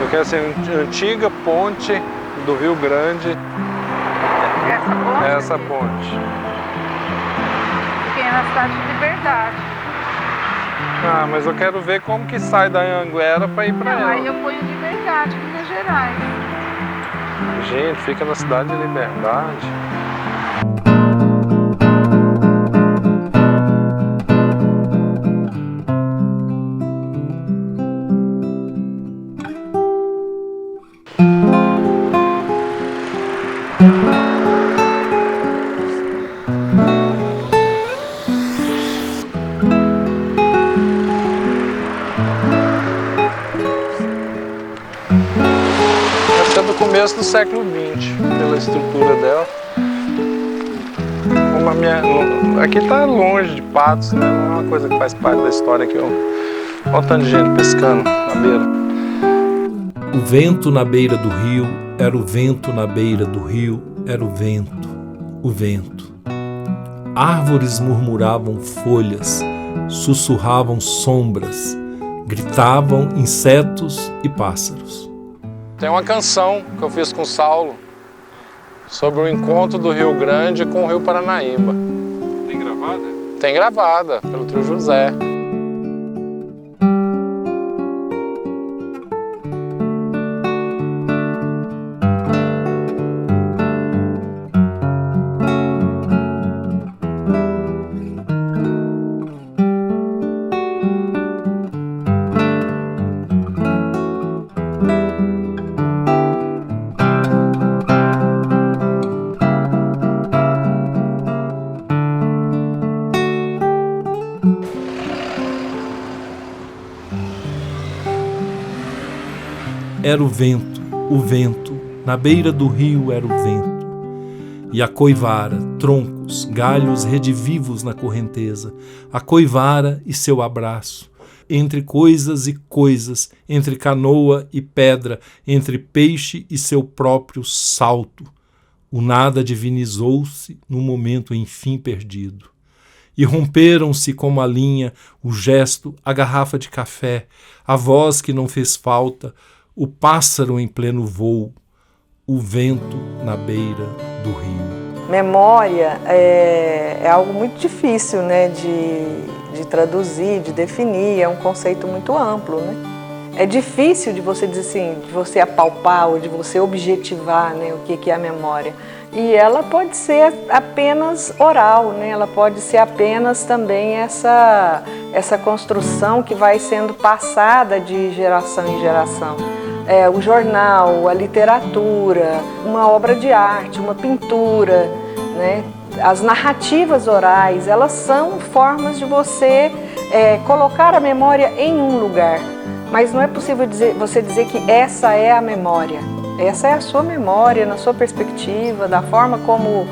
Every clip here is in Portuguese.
Eu quero ser a antiga ponte do Rio Grande. Essa ponte? Essa ponte. Fiquei na cidade de Liberdade. Ah, mas eu quero ver como que sai da Anhanguera para ir para ela. Aí eu ponho Liberdade, Minas Gerais. Gente, fica na cidade de Liberdade. Essa é do começo do século XX, pela estrutura dela. Como aqui está longe de Patos, né? Não é uma coisa que faz parte da história que eu... Olha o tanto de gente pescando na beira. O vento na beira do rio era o vento na beira do rio, era o vento, o vento. Árvores murmuravam folhas, sussurravam sombras, gritavam insetos e pássaros. Tem uma canção que eu fiz com o Saulo sobre o encontro do Rio Grande com o Rio Paranaíba. Tem gravada? Tem gravada pelo Trio José. Era o vento, na beira do rio era o vento. E a coivara, troncos, galhos redivivos na correnteza, a coivara e seu abraço, entre coisas e coisas, entre canoa e pedra, entre peixe e seu próprio salto. O nada divinizou-se no momento enfim perdido. E romperam-se como a linha, o gesto, a garrafa de café, a voz que não fez falta, o pássaro em pleno voo, o vento na beira do rio. Memória é algo muito difícil, né, de traduzir, de definir, é um conceito muito amplo, né? É difícil de você dizer assim, de você apalpar ou de você objetivar, né, o que é a memória. E ela pode ser apenas oral, né? Ela pode ser apenas também essa construção que vai sendo passada de geração em geração. O jornal, a literatura, uma obra de arte, uma pintura, né? As narrativas orais, elas são formas de você colocar a memória em um lugar. Mas não é possível você dizer que essa é a memória. Essa é a sua memória, na sua perspectiva, da forma como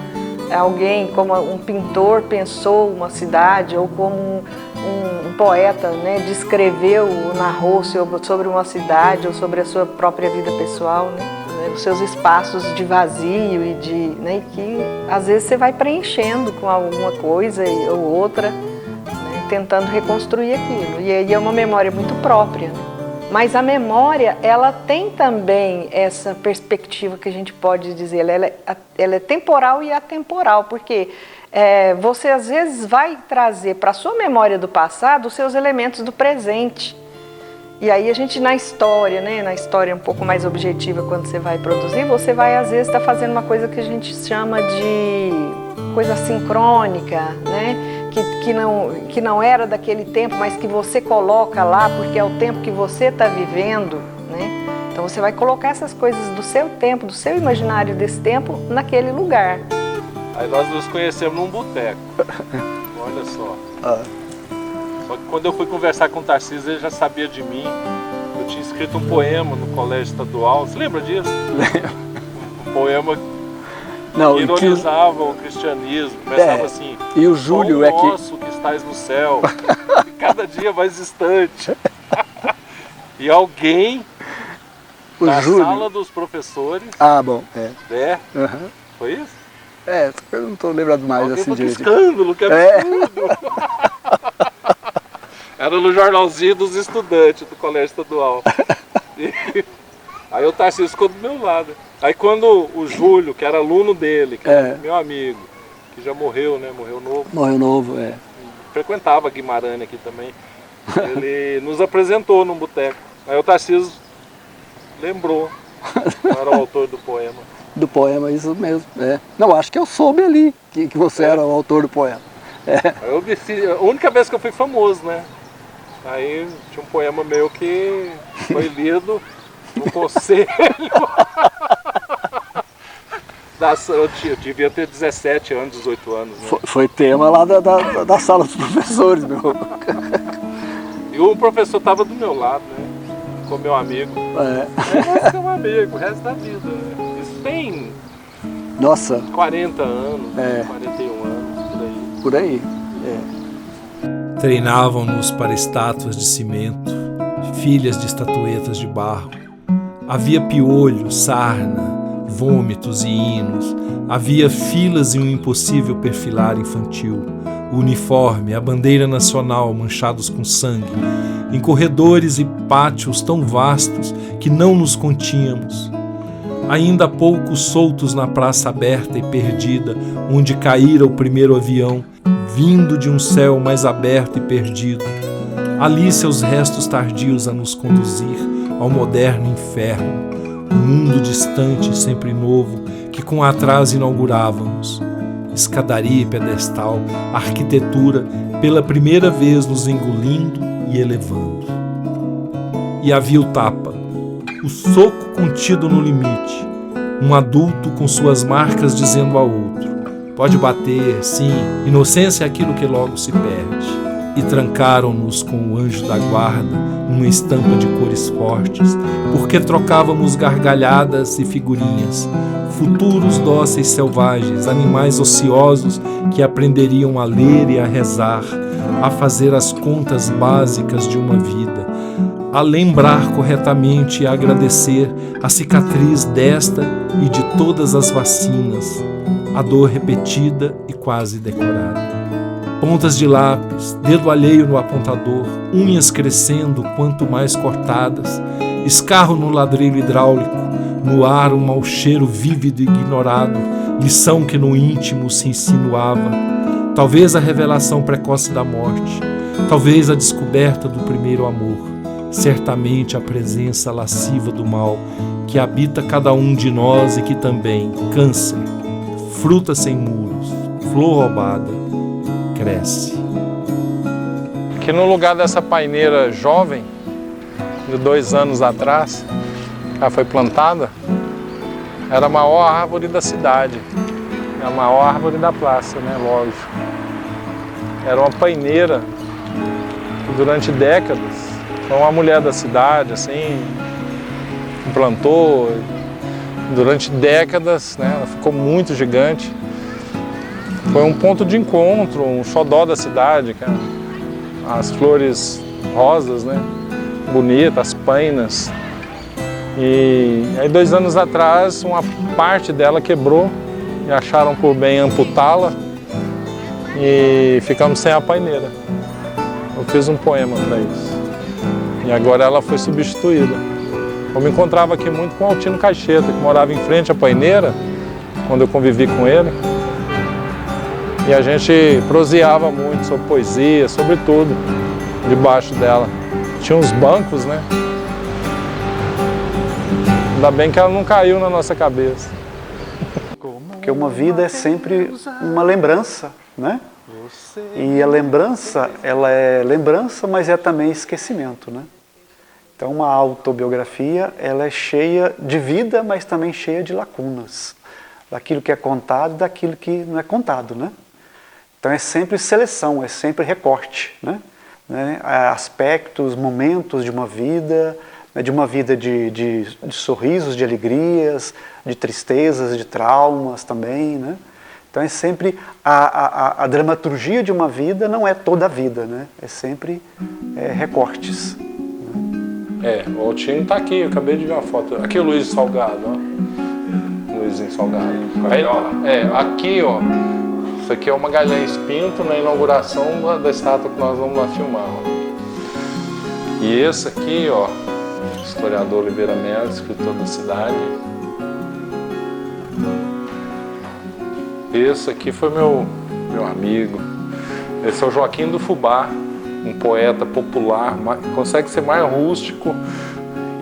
alguém, como um pintor pensou uma cidade, ou como um poeta, né, descreveu, narrou sobre uma cidade, ou sobre a sua própria vida pessoal, né, os seus espaços de vazio e que às vezes você vai preenchendo com alguma coisa ou outra, né, tentando reconstruir aquilo. E aí é uma memória muito própria, né? Mas a memória, ela tem também essa perspectiva que a gente pode dizer, ela é temporal e atemporal, porque você às vezes vai trazer para a sua memória do passado os seus elementos do presente. E aí a gente na história, né, na história um pouco mais objetiva, quando você vai produzir, você vai às vezes estar fazendo uma coisa que a gente chama de coisa sincrônica, né? Que não era daquele tempo, mas que você coloca lá porque é o tempo que você está vivendo, né? Então você vai colocar essas coisas do seu tempo, do seu imaginário desse tempo, naquele lugar. Aí nós nos conhecemos num boteco. Olha só. Só que quando eu fui conversar com o Tarcísio, ele já sabia de mim. Eu tinha escrito um poema no colégio estadual. Você lembra disso? Lembro. Um poema Não, que ironizava o cristianismo. Começava assim: e o Júlio é nosso que estás no céu, e cada dia mais distante. E alguém na sala dos professores. Ah, bom, Uhum. Foi isso? Eu não estou lembrado mais alguém assim direito. de. Que escândalo, que absurdo! Era no jornalzinho dos estudantes do colégio estadual. Aí o Tarcísio ficou do meu lado. Aí quando o Júlio, que era aluno dele, que era meu amigo, que já morreu, né? Morreu novo. Morreu novo, é. Frequentava Guimarães aqui também. Ele nos apresentou num boteco. Aí o Tarcísio lembrou. Era o autor do poema. Do poema, isso mesmo. É. Não, acho que eu soube ali que você era o autor do poema. Aí eu desci, a única vez que eu fui famoso, né? Aí tinha um poema meu que foi lido no conselho. Eu devia ter 17 anos, 18 anos. Né? Foi tema lá da sala dos professores, meu. E o professor estava do meu lado, né? Ficou meu amigo. Nós somos amigos, o resto da vida. Né? Isso tem Nossa. 40 anos, 41 anos, por aí. Por aí, Treinavam-nos para estátuas de cimento, filhas de estatuetas de barro. Havia piolho, sarna, vômitos e hinos. Havia filas e um impossível perfilar infantil. O uniforme, a bandeira nacional manchados com sangue. Em corredores e pátios tão vastos que não nos continhamos. Ainda há pouco soltos na praça aberta e perdida, onde caíra o primeiro avião, vindo de um céu mais aberto e perdido. Ali seus restos tardios a nos conduzir ao moderno inferno, um mundo distante e sempre novo, que com atraso inaugurávamos. Escadaria e pedestal, arquitetura, pela primeira vez nos engolindo e elevando. E havia o tapa, o soco contido no limite, um adulto com suas marcas dizendo ao outro: pode bater, sim, inocência é aquilo que logo se perde. E trancaram-nos com o anjo da guarda, numa estampa de cores fortes, porque trocávamos gargalhadas e figurinhas, futuros dóceis selvagens, animais ociosos que aprenderiam a ler e a rezar, a fazer as contas básicas de uma vida, a lembrar corretamente e a agradecer a cicatriz desta e de todas as vacinas, a dor repetida e quase decorada. Pontas de lápis, dedo alheio no apontador, unhas crescendo quanto mais cortadas, escarro no ladrilho hidráulico, no ar um mau cheiro vívido e ignorado, lição que no íntimo se insinuava, talvez a revelação precoce da morte, talvez a descoberta do primeiro amor, certamente a presença lasciva do mal que habita cada um de nós e que também, câncer, fruta sem muros, flor roubada, cresce. Que no lugar dessa paineira jovem, de 2 anos atrás, ela foi plantada, era a maior árvore da cidade, a maior árvore da praça, né? Lógico. Era uma paineira que durante décadas foi uma mulher da cidade, assim, plantou durante décadas, né? Ela ficou muito gigante. Foi um ponto de encontro, um xodó da cidade, cara. As flores rosas, né? Bonitas, as painas. E aí 2 anos atrás, uma parte dela quebrou e acharam por bem amputá-la e ficamos sem a paineira. Eu fiz um poema para isso. E agora ela foi substituída. Eu me encontrava aqui muito com o Altino Caixeta, que morava em frente à paineira, quando eu convivi com ele. E a gente proseava muito sobre poesia, sobre tudo, debaixo dela. Tinha uns bancos, né? Ainda bem que ela não caiu na nossa cabeça. Porque uma vida é sempre uma lembrança, né? E a lembrança, ela é lembrança, mas é também esquecimento, né? Então uma autobiografia, ela é cheia de vida, mas também cheia de lacunas. Daquilo que é contado e daquilo que não é contado, né? Então é sempre seleção, é sempre recorte, né? Aspectos, momentos de uma vida de sorrisos, de alegrias, de tristezas, de traumas também, né? Então é sempre a dramaturgia de uma vida não é toda a vida, né? É sempre recortes. O Altino está aqui, eu acabei de ver uma foto. Aqui é o Luiz Salgado, ó. Luizinho Salgado. Aí, aqui, ó. Isso aqui é o Magalhães Pinto na inauguração da estátua que nós vamos lá filmar. Ó. E esse aqui, ó, historiador Oliveira Melo, escritor da cidade. Esse aqui foi meu amigo. Esse é o Joaquim do Fubá, um poeta popular, consegue ser mais rústico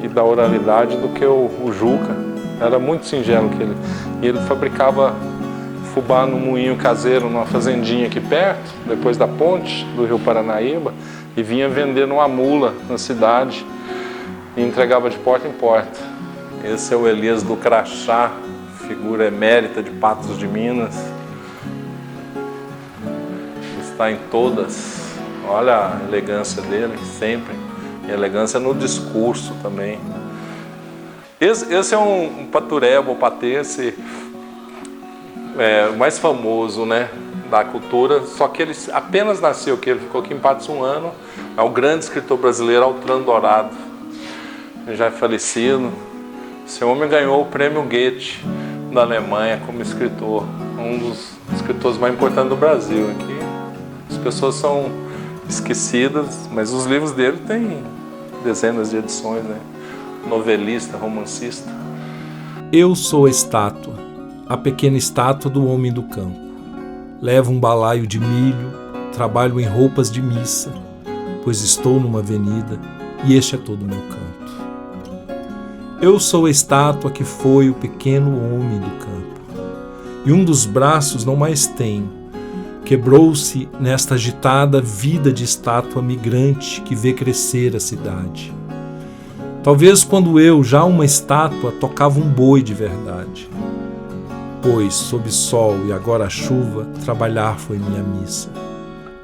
e da oralidade do que o Juca. Era muito singelo que ele. E ele fabricava fubá no moinho caseiro, numa fazendinha aqui perto, depois da ponte do Rio Paranaíba, e vinha vendendo uma mula na cidade e entregava de porta em porta. Esse é o Elias do Crachá, figura emérita de Patos de Minas. Está em todas. Olha a elegância dele, sempre. E elegância no discurso também. Esse é um patureba, patês, o mais famoso, né, da cultura, só que ele apenas nasceu aqui, ele ficou aqui em Patos um ano. É o grande escritor brasileiro Altran Dourado. Ele já é falecido. Esse homem ganhou o prêmio Goethe da Alemanha como escritor, um dos escritores mais importantes do Brasil. Aqui as pessoas são esquecidas, mas os livros dele têm dezenas de edições, né? Novelista, romancista. Eu sou a estátua, a pequena estátua do homem do campo. Levo um balaio de milho, trabalho em roupas de missa, pois estou numa avenida e este é todo o meu canto. Eu sou a estátua que foi o pequeno homem do campo, e um dos braços não mais tenho, quebrou-se nesta agitada vida de estátua migrante que vê crescer a cidade. Talvez quando eu, já uma estátua, tocava um boi de verdade. Pois, sob sol e agora a chuva, trabalhar foi minha missa.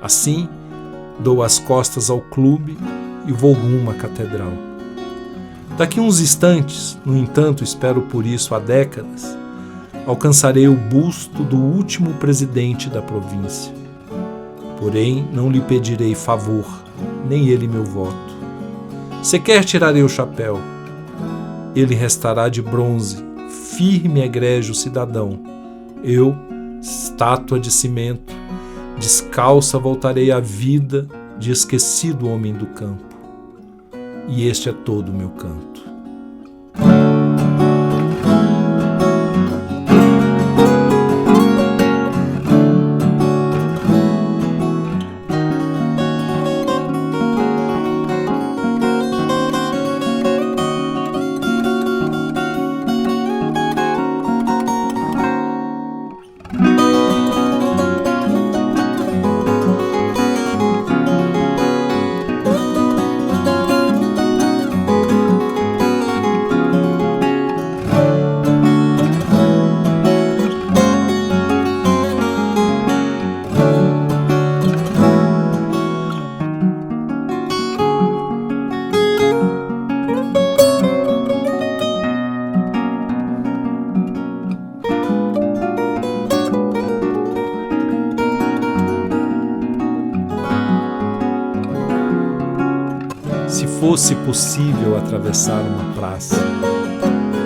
Assim, dou as costas ao clube e vou rumo à catedral. Daqui uns instantes, no entanto, espero por isso há décadas, alcançarei o busto do último presidente da província. Porém, não lhe pedirei favor, nem ele meu voto. Sequer tirarei o chapéu. Ele restará de bronze, firme e egrégio cidadão. Eu, estátua de cimento, descalça voltarei à vida de esquecido homem do campo. E este é todo o meu canto. Se fosse possível atravessar uma praça,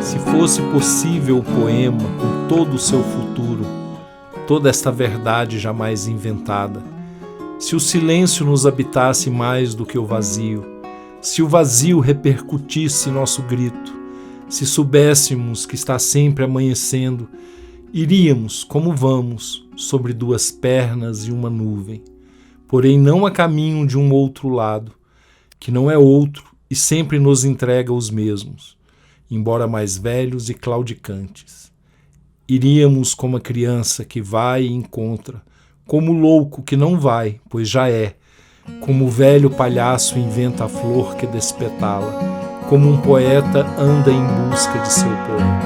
se fosse possível o poema com todo o seu futuro, toda esta verdade jamais inventada, se o silêncio nos habitasse mais do que o vazio, se o vazio repercutisse nosso grito, se soubéssemos que está sempre amanhecendo, iríamos, como vamos, sobre duas pernas e uma nuvem, porém não a caminho de um outro lado, que não é outro e sempre nos entrega os mesmos, embora mais velhos e claudicantes. Iríamos como a criança que vai e encontra, como o louco que não vai, pois já é, como o velho palhaço inventa a flor que despetala, como um poeta anda em busca de seu poema.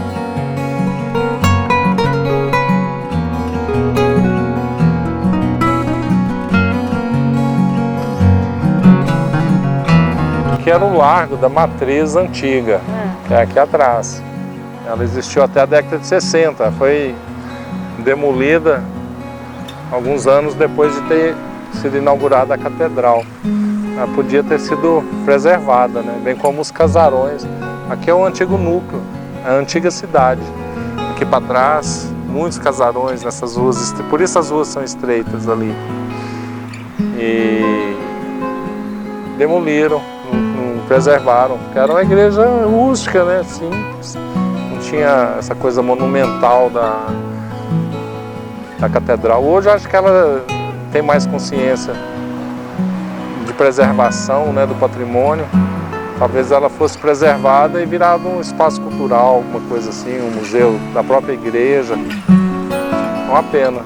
Que era o Largo da Matriz Antiga, que é aqui atrás. Ela existiu até a década de 60, foi demolida alguns anos depois de ter sido inaugurada a catedral. Ela podia ter sido preservada, né? Bem como os casarões. Aqui é o antigo núcleo, a antiga cidade. Aqui para trás, muitos casarões nessas ruas, por isso as ruas são estreitas ali. E demoliram. preservaram, porque era uma igreja rústica, né? Simples. Não tinha essa coisa monumental da catedral. Hoje eu acho que ela tem mais consciência de preservação, né, do patrimônio. Talvez ela fosse preservada e virado um espaço cultural, alguma coisa assim, um museu da própria igreja. É uma pena.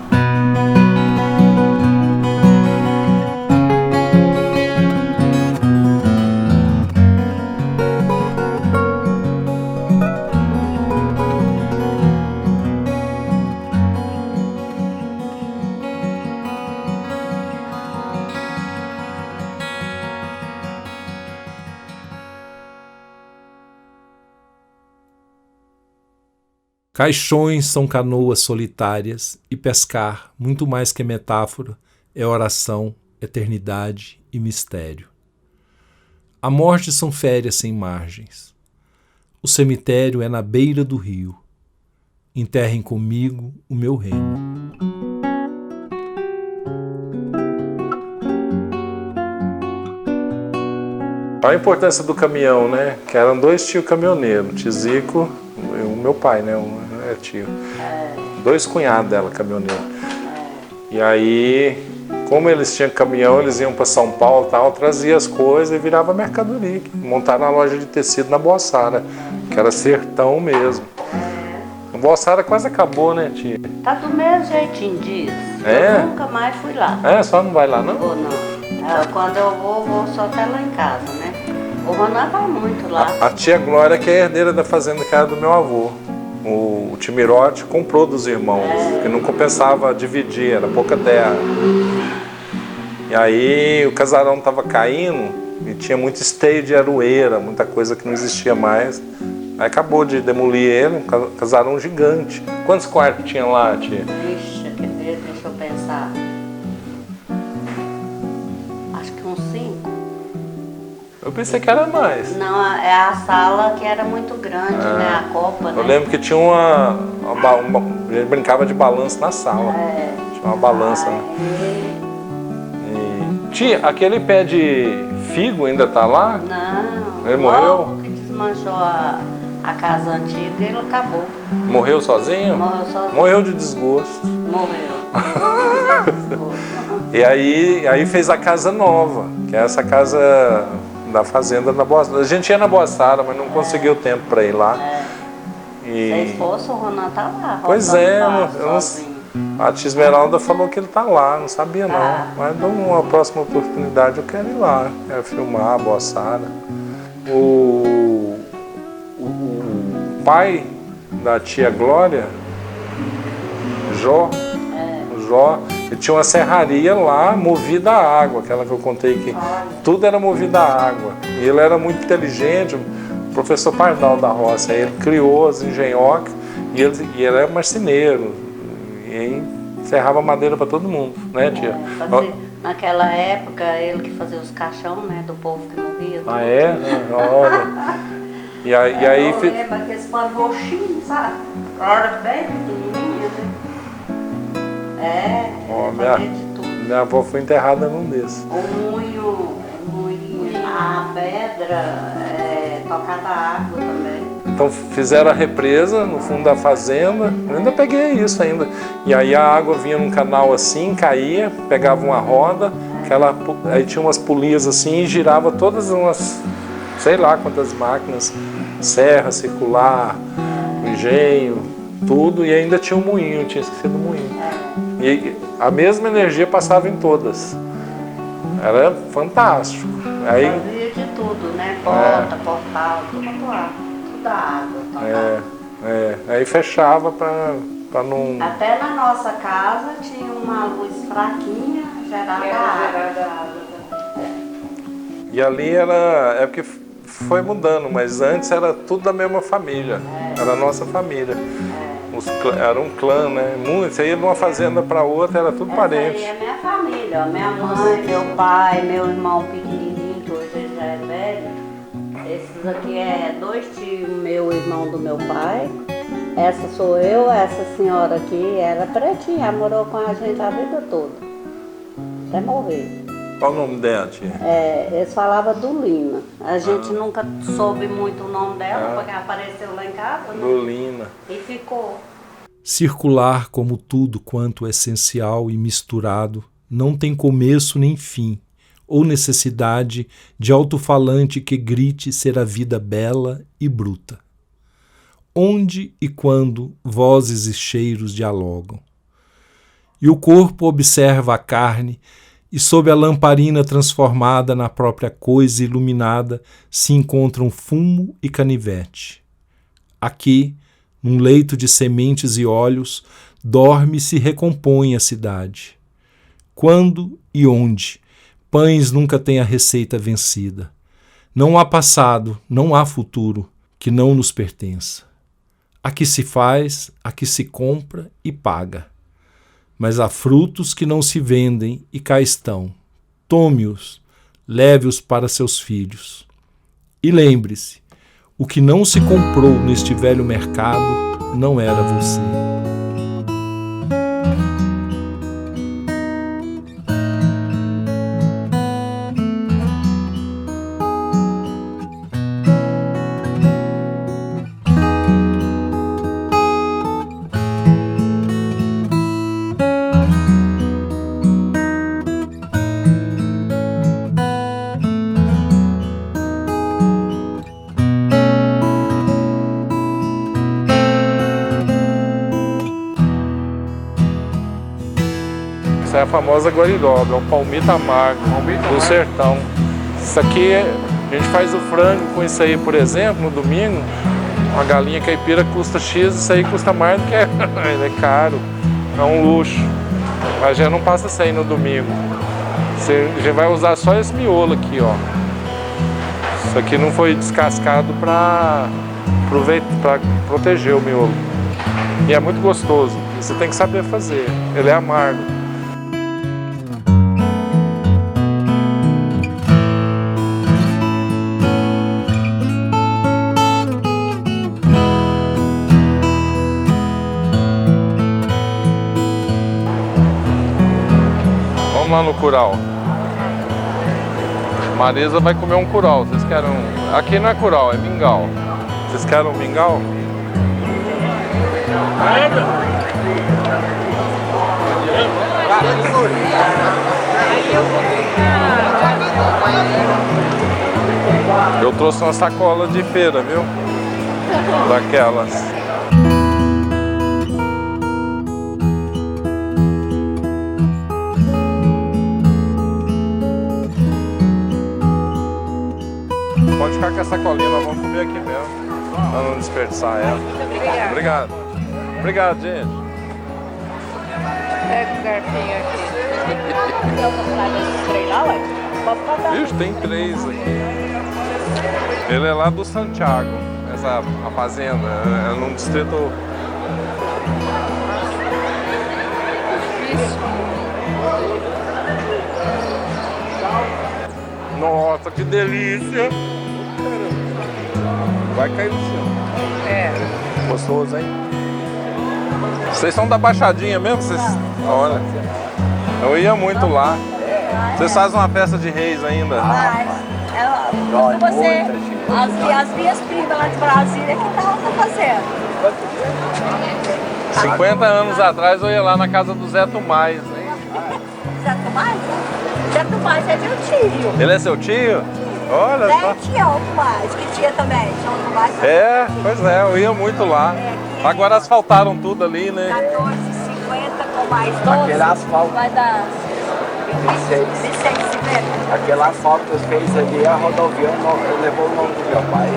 Caixões são canoas solitárias e pescar, muito mais que metáfora, é oração, eternidade e mistério. A morte são férias sem margens. O cemitério é na beira do rio. Enterrem comigo o meu reino. A importância do caminhão, né? Que eram 2 tios caminhoneiros, Tizico e o meu pai, né? É tio. 2 cunhados dela, caminhoneiro. E aí, como eles tinham caminhão, eles iam para São Paulo e tal, trazia as coisas e virava mercadoria. Montaram uma loja de tecido na Boaçara, que era sertão mesmo. A Boaçara quase acabou, né, tia? Tá do mesmo jeitinho disso. É? Eu nunca mais fui lá. É, só não vai lá não? Vou não. Quando eu vou só até lá em casa, né? O Ronan vai muito lá. A tia Glória, que é a herdeira da fazenda que era do meu avô. O Timirote comprou dos irmãos, porque não compensava dividir, era pouca terra. E aí o casarão estava caindo e tinha muito esteio de aroeira, muita coisa que não existia mais. Aí acabou de demolir ele, um casarão gigante. Quantos quartos tinha lá, tia? Vixe, quer ver? Deixa eu pensar. Acho que uns 5. Eu pensei que era mais. Não, é a sala que era muito grande, né? A copa, né? Eu lembro que tinha a gente brincava de balanço na sala. Tinha uma balança, né? Tia, aquele pé de figo ainda tá lá? Não. Ele morreu? Logo que desmanchou a casa antiga, ele acabou. Morreu sozinho? Morreu sozinho. Morreu de desgosto. Morreu. E aí fez a casa nova, que é essa casa da fazenda da Boaçara. A gente ia na Boaçara, mas não conseguiu tempo para ir lá. Se fosse, o Ronan tá lá. Pois é, sozinho. a tia Esmeralda falou que ele tá lá, não sabia não. Mas numa próxima oportunidade eu quero ir lá, quero filmar a Boaçara. O pai da tia Glória, Jó, ele tinha uma serraria lá movida a água, aquela que eu contei que tudo era movido a água. E ele era muito inteligente, o professor Pardal da Roça, ele criou as engenhocas e ele era marceneiro. E aí serrava madeira para todo mundo, né, tia? Naquela época, ele que fazia os caixão, né, do povo que morria. Ah, é? Olha. E aí eu lembro aqueles panos roxinhos, sabe? Hora bem pequenininha, né? Fazia de tudo. Minha avó foi enterrada num desses. O moinho, a pedra, tocada água também. Então fizeram a represa no fundo da fazenda, eu ainda peguei isso ainda. E aí a água vinha num canal assim, caía, pegava uma roda, aí tinha umas polias assim e girava todas umas, sei lá quantas máquinas, serra, circular, engenho, tudo, e ainda tinha um moinho, eu tinha esquecido do moinho. E a mesma energia passava em todas. Era fantástico. Aí, fazia de tudo, né? Porta, portal, tudo lá. Da água. Aí fechava para não... Até na nossa casa tinha uma luz fraquinha, gerada água. E ali é porque foi mudando, mas antes era tudo da mesma família. Era a nossa família. Era um clã, né? Você ia de uma fazenda para outra, era tudo parente. Essa aí é minha família, minha mãe, meu pai, meu irmão pequenininho, que hoje ele já é velho. Esses aqui é 2 tios, meu irmão do meu pai. Essa sou eu, essa senhora aqui era pretinha, morou com a gente a vida toda, até morrer. Qual o nome dela, tia? Eles falavam do Lina. A gente nunca soube muito o nome dela, porque apareceu lá em casa, né? Dolina. E ficou. Circular como tudo quanto essencial e misturado, não tem começo nem fim, ou necessidade de alto-falante que grite ser a vida bela e bruta. Onde e quando vozes e cheiros dialogam. E o corpo observa a carne, e sob a lamparina transformada na própria coisa iluminada se encontram fumo e canivete. Aqui, num leito de sementes e olhos, dorme e se recompõe a cidade. Quando e onde? Pães nunca têm a receita vencida. Não há passado, não há futuro que não nos pertença. Aqui se faz, aqui se compra e paga. Mas há frutos que não se vendem e cá estão. Tome-os, leve-os para seus filhos. E lembre-se, o que não se comprou neste velho mercado não era você. Essa é a famosa guariroba, é o palmito amargo do sertão. Isso aqui, a gente faz o frango com isso aí, por exemplo, no domingo. Uma galinha caipira custa X, isso aí custa mais do que é caro, é um luxo. Mas já não passa isso aí no domingo. Você já vai usar só esse miolo aqui, ó. Isso aqui não foi descascado para proteger o miolo. E é muito gostoso, você tem que saber fazer, ele é amargo. Vamos lá no curau. Marisa vai comer um curau. Vocês querem um... Aqui não é curau, é mingau. Vocês querem um mingau? Eu trouxe uma sacola de feira, viu? Daquelas. Pode ficar com essa sacolinha, nós vamos comer aqui mesmo, pra não desperdiçar ela. Obrigado. Obrigado, gente. Pega um garfinho aqui. Ixi, tem 3 aqui. Ele é lá do Santiago, a fazenda, é num distrito... Nossa, que delícia! Vai cair no chão. É. Gostoso, hein? Vocês são da Baixadinha mesmo? Vocês... Olha, eu ia muito lá. Vocês fazem uma festa de reis ainda? Mas, você, as minhas primas lá de Brasília que estavam fazendo. 50 anos atrás eu ia lá na casa do Zé Tomás, hein? Zé Tomás? Zé Tomás é meu tio. Ele é seu tio? Olha só. Tinha o Tomás, que tinha também. Tinha o Tomás. É, pois é, eu ia muito lá. Agora asfaltaram tudo ali, né? 14,50 com mais 12. Aquele asfalto. Vai dar 26. 26,50. Aquele asfalto que fez ali, a rodovia levou o nome do meu pai.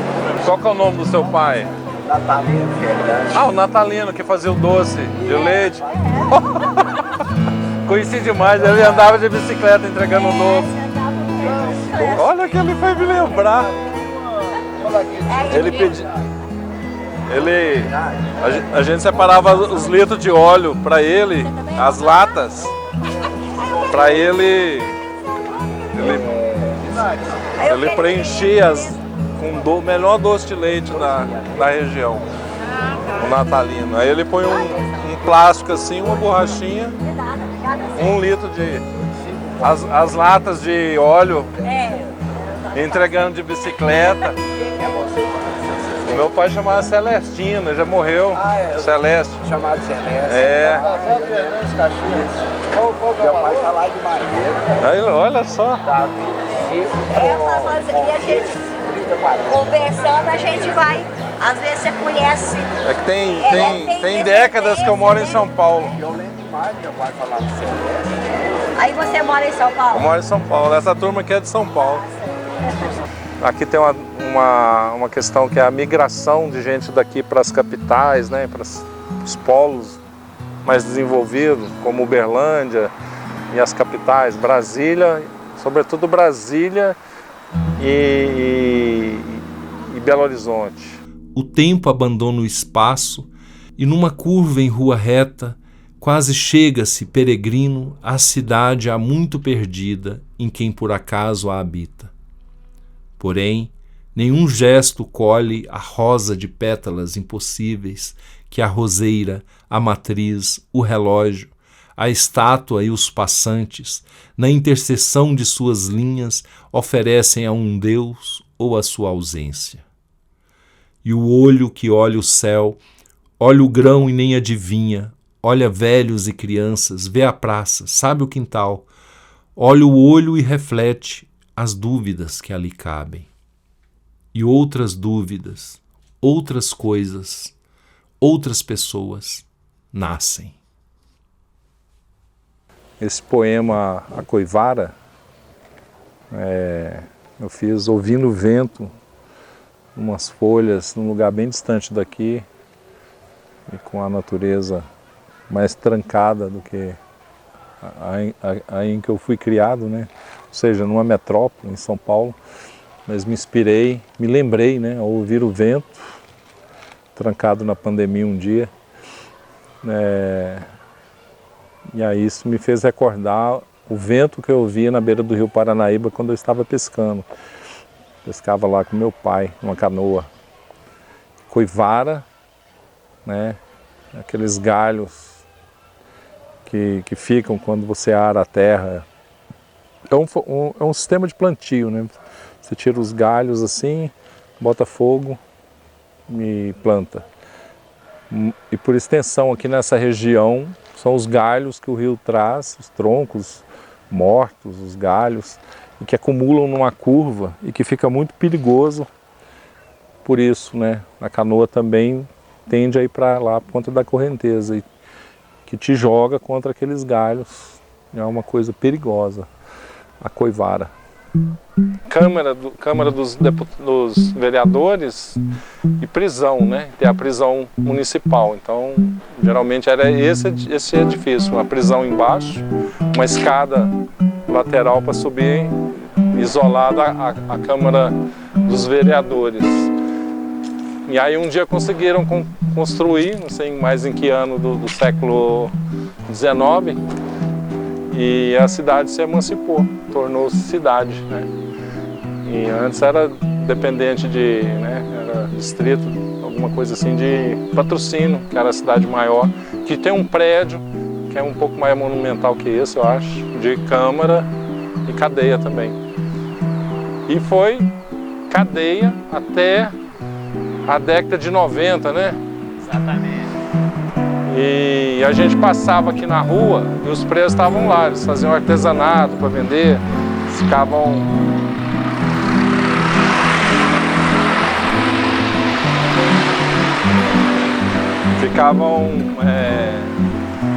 Qual que é o nome do seu pai? Natalino Fernandes. Ah, o Natalino, que fazia o doce de leite. Conheci demais, ele andava de bicicleta entregando o doce. Olha que ele foi me lembrar. Ele pediu. A gente separava os litros de óleo para ele, as latas, para ele preenchia com o melhor doce de leite da região, o Natalino. Aí ele põe um plástico assim, uma borrachinha, 1 litro As latas de óleo, É. entregando de bicicleta. O meu pai chamava Celestino, já morreu. Ah, é. Celeste. Chamado Celeste. É. Meu pai tá lá de Maria. Aí, olha só. Tá 25 E a gente conversando, a gente vai. Às vezes você conhece. É que tem décadas que eu moro em São Paulo. Eu lembro demais, meu pai falava Celeste. Aí você mora em São Paulo? Eu moro em São Paulo. Essa turma aqui é de São Paulo. Aqui tem uma questão que é a migração de gente daqui para as capitais, né, para os polos mais desenvolvidos, como Uberlândia e as capitais, Brasília, sobretudo Brasília e Belo Horizonte. O tempo abandona o espaço e numa curva em rua reta, quase chega-se, peregrino, à cidade há muito perdida em quem por acaso a habita. Porém, nenhum gesto colhe a rosa de pétalas impossíveis que a roseira, a matriz, o relógio, a estátua e os passantes, na interseção de suas linhas, oferecem a um Deus ou a sua ausência. E o olho que olha o céu, olha o grão e nem adivinha, olha velhos e crianças, vê a praça, sabe o quintal, olha o olho e reflete as dúvidas que ali cabem. E outras dúvidas, outras coisas, outras pessoas nascem. Esse poema A Coivara, eu fiz ouvindo o vento, umas folhas, num lugar bem distante daqui, e com a natureza mais trancada do que a em que eu fui criado, né? Ou seja, numa metrópole, em São Paulo, mas me inspirei, me lembrei, né, ao ouvir o vento, trancado na pandemia um dia, e aí isso me fez recordar o vento que eu ouvia na beira do rio Paranaíba quando eu estava pescando. Pescava lá com meu pai, numa canoa. Coivara, né, aqueles galhos que ficam quando você ara a terra. É um sistema de plantio, né? Você tira os galhos assim, bota fogo e planta. E por extensão aqui nessa região, são os galhos que o rio traz, os troncos mortos, os galhos, e que acumulam numa curva e que fica muito perigoso. Por isso, né, a canoa também tende a ir para lá por conta da correnteza, e que te joga contra aqueles galhos. É uma coisa perigosa, a coivara. Câmara dos Vereadores e prisão, né? Tem a prisão municipal. Então, geralmente era esse edifício, uma prisão embaixo, uma escada lateral para subir, isolada a Câmara dos Vereadores. E aí um dia conseguiram construir, não sei mais em que ano do século XIX, e a cidade se emancipou, tornou-se cidade, né? E antes era dependente de, né, era distrito, alguma coisa assim de Patrocínio, que era a cidade maior, que tem um prédio que é um pouco mais monumental que esse, eu acho, de Câmara e cadeia também. E foi cadeia até a década de 90, né? Exatamente. E a gente passava aqui na rua e os presos estavam lá, eles faziam artesanato para vender, ficavam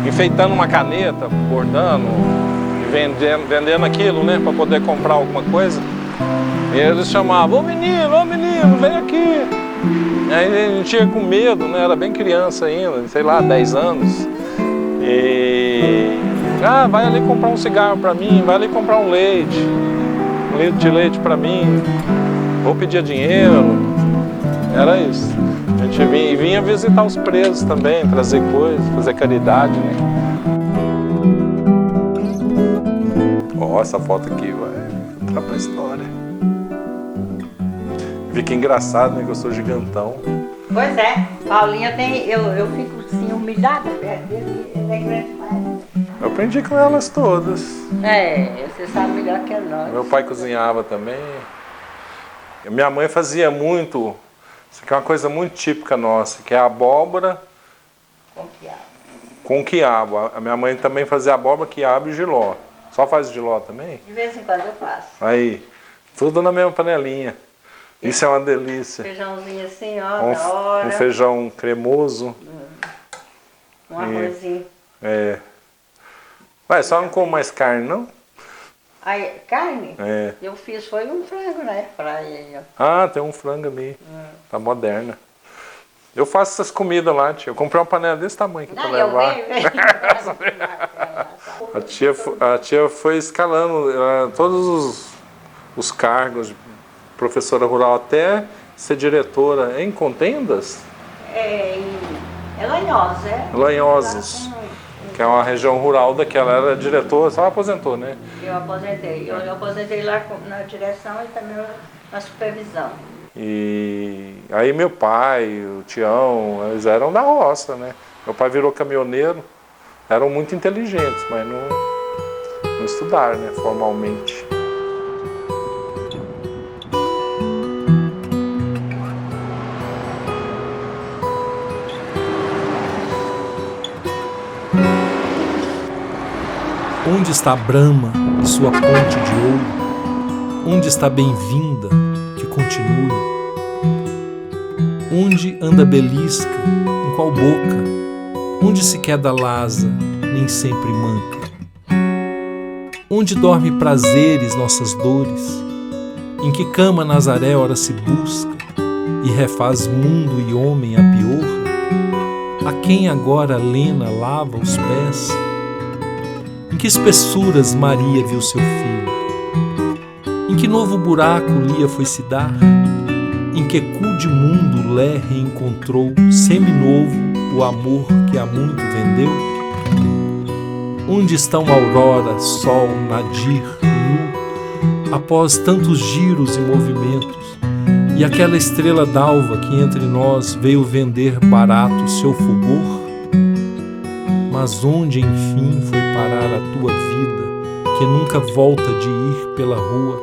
enfeitando uma caneta, bordando, vendendo aquilo, né, para poder comprar alguma coisa. E eles chamavam, ô menino, vem aqui. Aí a gente ia com medo, né? Era bem criança ainda, sei lá, 10 anos. E... vai ali comprar um cigarro pra mim, vai ali comprar um litro de leite pra mim, ou pedia dinheiro. Era isso. A gente vinha visitar os presos também, trazer coisas, fazer caridade, né? Ó, essa foto aqui vai entrar pra história. Fica engraçado, né, que eu sou gigantão. Pois é, Paulinho eu fico assim humilhada perto dele, ele é grande demais. Eu aprendi com elas todas. Você sabe melhor que nós. Meu pai cozinhava também. Minha mãe fazia muito, isso aqui é uma coisa muito típica nossa, que é a abóbora com quiabo. A minha mãe também fazia abóbora, quiabo e jiló. Só faz jiló também? De vez em quando eu faço. Aí, tudo na mesma panelinha. Isso é uma delícia. Feijãozinho assim, ó, da hora. Um feijão cremoso. Um arrozinho. Mas só não como mais carne, não? Aí, carne? É. Eu fiz, foi um frango na airfryer aí, ó. Ah, tem um frango ali. Tá moderna. Eu faço essas comidas lá, tia. Eu comprei uma panela desse tamanho aqui pra levar. A tia foi escalando todos os cargos de professora rural até ser diretora em contendas? É Lanhosas, Lanhosas, que é uma região rural daquela. Ela era diretora, só aposentou, né? Eu aposentei. Eu aposentei lá na direção e também na supervisão. E aí meu pai, o Tião, eles eram da roça, né? Meu pai virou caminhoneiro. Eram muito inteligentes, mas não estudaram, né, formalmente. Onde está Brahma e sua ponte de ouro? Onde está bem-vinda, que continue? Onde anda Belisca, em qual boca? Onde se queda Lasa, nem sempre manca? Onde dorme prazeres nossas dores? Em que cama Nazaré ora se busca e refaz mundo e homem a pior? A quem agora Lena lava os pés? Em que espessuras Maria viu seu filho? Em que novo buraco Lia foi se dar? Em que cu de mundo Lé reencontrou, seminovo, o amor que há muito vendeu? Onde estão Aurora, Sol, Nadir, Lu, após tantos giros e movimentos, e aquela estrela d'alva que entre nós veio vender barato seu fulgor? Mas onde, enfim, foi parar a tua vida, que nunca volta de ir pela rua,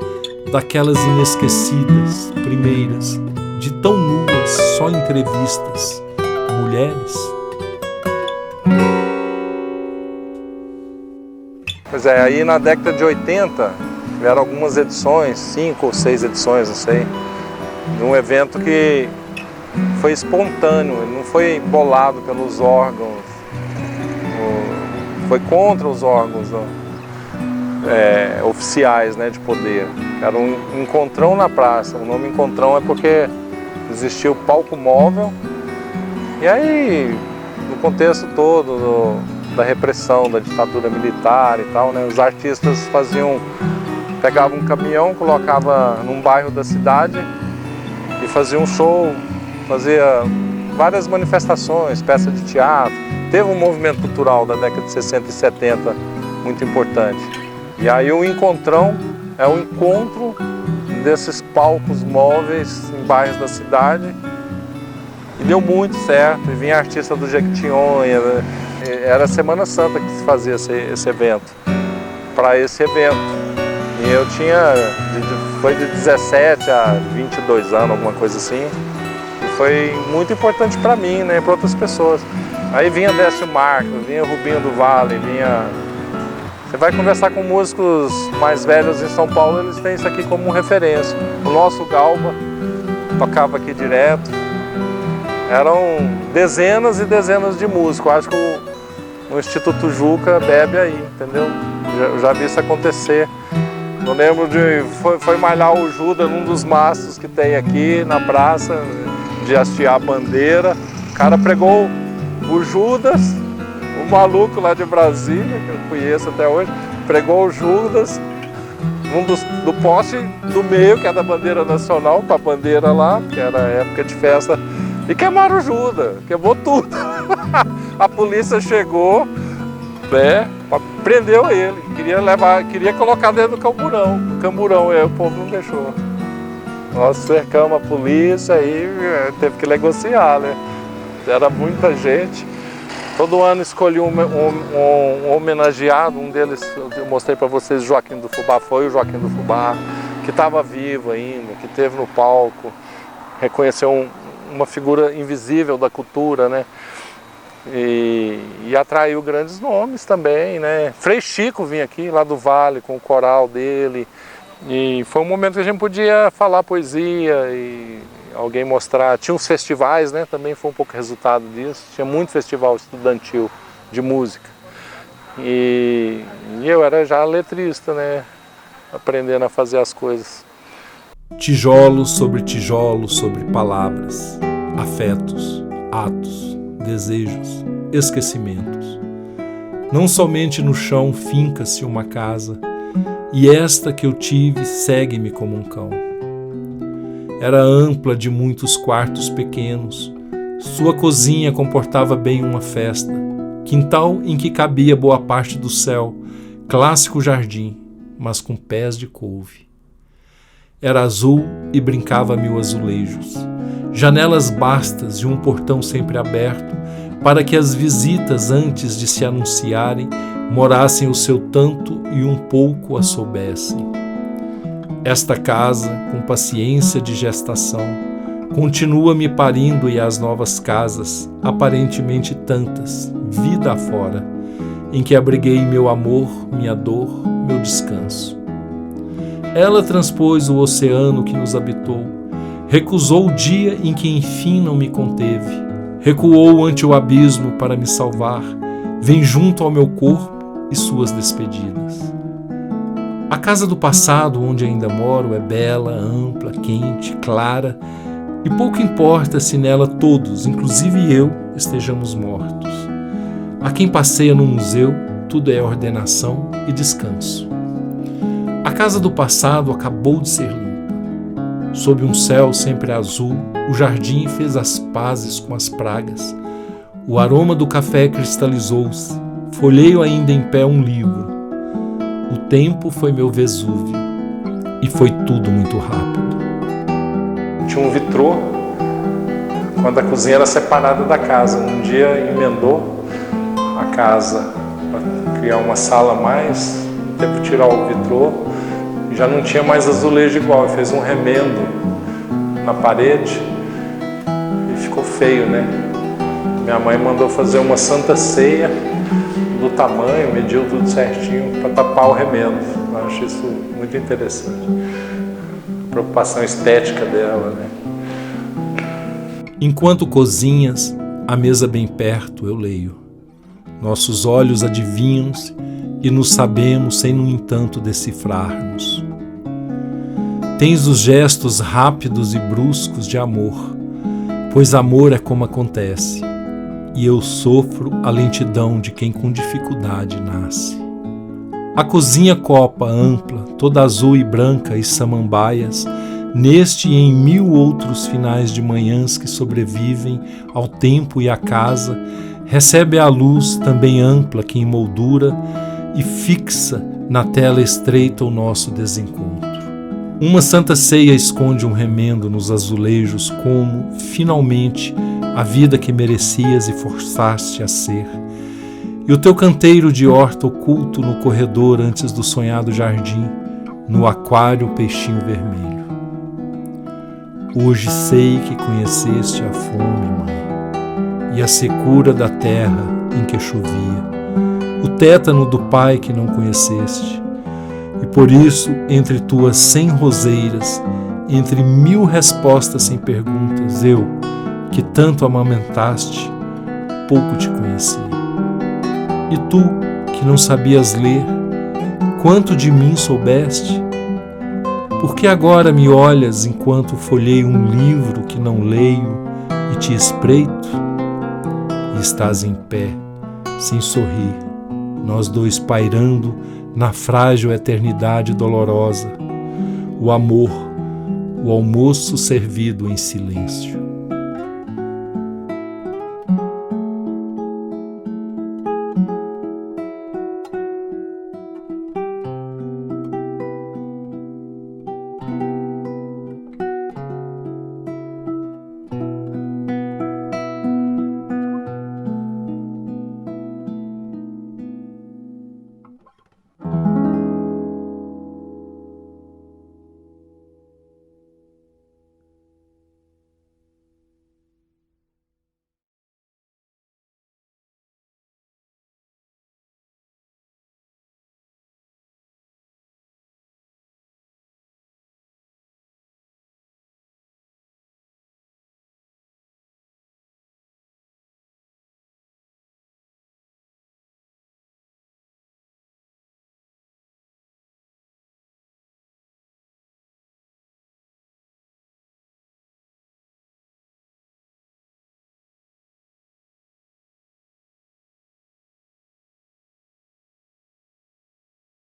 daquelas inesquecidas, primeiras, de tão nuas, só entrevistas, mulheres? Pois é, aí na década de 80, tiveram algumas edições, 5 ou 6 edições, não sei, de um evento que foi espontâneo, ele não foi bolado pelos órgãos, foi contra os órgãos oficiais, né, de poder. Era um encontrão na praça. O nome encontrão é porque existia o palco móvel. E aí, no contexto todo da repressão, da ditadura militar e tal, né, os artistas pegavam um caminhão, colocava num bairro da cidade e faziam um show, fazia várias manifestações, peças de teatro. Teve um movimento cultural da década de 60 e 70 muito importante. E aí o encontrão é o encontro desses palcos móveis em bairros da cidade. E deu muito certo, e vinha artista do Jequitinhonha. Era a Semana Santa que se fazia esse evento, para esse evento. E eu foi de 17 a 22 anos, alguma coisa assim. E foi muito importante para mim, né, para outras pessoas. Aí vinha Décio Marques, vinha Rubinho do Vale, vinha... Você vai conversar com músicos mais velhos em São Paulo, eles têm isso aqui como referência. O nosso Galba tocava aqui direto. Eram dezenas e dezenas de músicos. Eu acho que o Instituto Juca bebe aí, entendeu? Eu já vi isso acontecer. Eu lembro foi malhar o Judas num dos mastros que tem aqui na praça, de hastear a bandeira. O cara pregou o Judas, o maluco lá de Brasília, que eu conheço até hoje, pregou o Judas do poste do meio, que é da bandeira nacional, com a bandeira lá, que era época de festa, e queimaram o Judas, queimou tudo. A polícia chegou, né, prendeu ele, queria colocar dentro do camburão, aí o povo não deixou. Nós cercamos a polícia e teve que negociar, né? Era muita gente. Todo ano escolhi um homenageado, um deles eu mostrei para vocês, Joaquim do Fubá, foi o Joaquim do Fubá, que estava vivo ainda, que esteve no palco, reconheceu uma figura invisível da cultura, né? E atraiu grandes nomes também, né? Frei Chico vinha aqui, lá do Vale, com o coral dele, e foi um momento que a gente podia falar poesia e alguém mostrar. Tinha uns festivais, né? Também foi um pouco resultado disso. Tinha muito festival estudantil de música. E eu era já letrista, né? Aprendendo a fazer as coisas. Tijolos sobre palavras, afetos, atos, desejos, esquecimentos. Não somente no chão finca-se uma casa, e esta que eu tive segue-me como um cão. Era ampla, de muitos quartos pequenos. Sua cozinha comportava bem uma festa, quintal em que cabia boa parte do céu, clássico jardim, mas com pés de couve. Era azul e brincava a 1000 azulejos, janelas bastas e um portão sempre aberto, para que as visitas, antes de se anunciarem, morassem o seu tanto e um pouco a soubessem. Esta casa, com paciência de gestação, continua me parindo, e as novas casas, aparentemente tantas, vida afora, em que abriguei meu amor, minha dor, meu descanso. Ela transpôs o oceano que nos habitou, recusou o dia em que enfim não me conteve, recuou ante o abismo para me salvar, vem junto ao meu corpo e suas despedidas. A casa do passado, onde ainda moro, é bela, ampla, quente, clara, e pouco importa se nela todos, inclusive eu, estejamos mortos. A quem passeia no museu, tudo é ordenação e descanso. A casa do passado acabou de ser limpa. Sob um céu sempre azul, o jardim fez as pazes com as pragas. O aroma do café cristalizou-se. Folheio ainda em pé um livro. O tempo foi meu Vesúvio. E foi tudo muito rápido. Tinha um vitrô, quando a cozinha era separada da casa. Um dia emendou a casa para criar uma sala a mais, teve que tirar o vitrô. Já não tinha mais azulejo igual, fez um remendo na parede e ficou feio, né? Minha mãe mandou fazer uma santa ceia do tamanho, mediu tudo certinho para tapar o remendo. Eu acho isso muito interessante. A preocupação estética dela, né? Enquanto cozinhas, a mesa bem perto, eu leio. Nossos olhos adivinham-se e nos sabemos sem, no entanto, decifrar-nos. Tens os gestos rápidos e bruscos de amor, pois amor é como acontece, e eu sofro a lentidão de quem com dificuldade nasce. A cozinha copa ampla, toda azul e branca e samambaias, neste e em 1000 outros finais de manhãs que sobrevivem ao tempo e à casa, recebe a luz também ampla que emoldura e fixa na tela estreita o nosso desencontro. Uma santa ceia esconde um remendo nos azulejos como, finalmente, a vida que merecias e forçaste a ser. E o teu canteiro de horta oculto no corredor antes do sonhado jardim, no aquário peixinho vermelho. Hoje sei que conheceste a fome, mãe, e a secura da terra em que chovia, o tétano do pai que não conheceste, e por isso, entre tuas 100 roseiras, entre 1000 respostas sem perguntas, eu, que tanto amamentaste, pouco te conheci. E tu, que não sabias ler, quanto de mim soubeste? Por que agora me olhas enquanto folheio um livro que não leio e te espreito? E estás em pé, sem sorrir, nós dois pairando na frágil eternidade dolorosa, o amor, o almoço servido em silêncio.